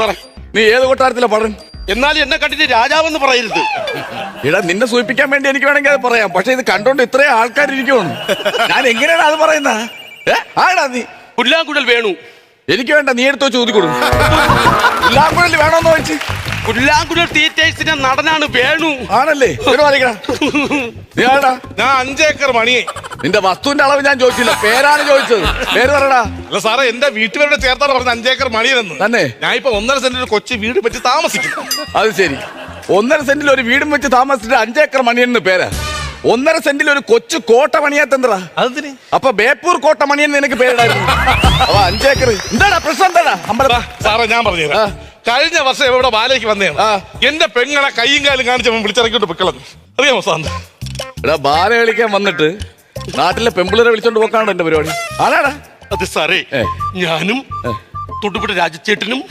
സാറേ നീ ഏത് കൊട്ടാരത്തിലാ പടൻ? എന്നാലും എന്നെ കണ്ടിട്ട് രാജാവെന്ന് പറയരുത്. എടാ നിന്നെ സൂചിപ്പിക്കാൻ വേണ്ടി എനിക്ക് വേണമെങ്കിൽ അത് പറയാം. പക്ഷെ ഇത് കണ്ടോണ്ട് ഇത്രയും ആൾക്കാർ ഇരിക്കുവാണ്. ഞാൻ എങ്ങനെയാണ് അത് പറയുന്ന? ആടാ നീ പുല്ലാങ്കുഴൽ വേണു. എനിക്ക് വേണ്ട, നീ എടുത്തോ ചോദി കൊടുക്കും. പുല്ലാങ്കുഴൽ വേണോന്ന് വെച്ച്. പുല്ലാങ്കുഴൽ തിയേറ്റേഴ്സിന്റെ നടനാണ് വേണു. ആണല്ലേ? നീ ആടാ? ഞാൻ 5 ഏക്കർ മണിയെ. നിന്റെ വസ്തുവിന്റെ അളവ് ഞാൻ ചോദിച്ചില്ല, പേരാണ് ചോദിച്ചത്. പേര് പറയടാ. അല്ല സാറേ, എന്റെ വീട്ടുകാരുടെ ചേർത്താണ് പറഞ്ഞത് 5 ഏക്കർ മണിയെന്ന്. തന്നെ? ഞാൻ ഇപ്പൊ 1.5 സെന്റിൽ ഒരു കൊച്ചു വീട് വെച്ച് താമസിക്കും. അത് ശരി. 1.5 സെന്റിൽ ഒരു വീടും വെച്ച് താമസിച്ചിട്ട് 5 ഏക്കർ മണിയെന്ന് പേരാ? 1.5 സെന്റിൽ ഒരു കൊച്ചു കോട്ട മണിയാത്തെന്താ? അതിന് അപ്പൊ ബേപ്പൂർ കോട്ട മണിയെന്ന് നിനക്ക് പേരിടായിരുന്നു. അപ്പൊ 5 ഏക്കർ എന്താടാ പ്രശ്നം? എന്താടാ അമ്പലം? സാറേ ഞാൻ പറഞ്ഞുതരാം. കഴിഞ്ഞ വർഷം ഇവിടെ ബാലയ്ക്ക് വന്നതാണ്. എന്റെ പെങ്ങളെ കൈയും കാലും കാണിച്ചവൻ വിളിച്ചിറക്കിട്ട് പൊക്കളഞ്ഞു. അറിയാമോ സാറിന്? എടാ ബാല കളിക്കാൻ വന്നിട്ട് നാട്ടിലെ പെമ്പിളരെ വിളിച്ചോണ്ട് പോക്കാണോ എന്റെ പരിപാടി? ആടാടാ? അത് സാറേ, ഞാനും തൊട്ടുപുട്ട രാജച്ചേട്ടനും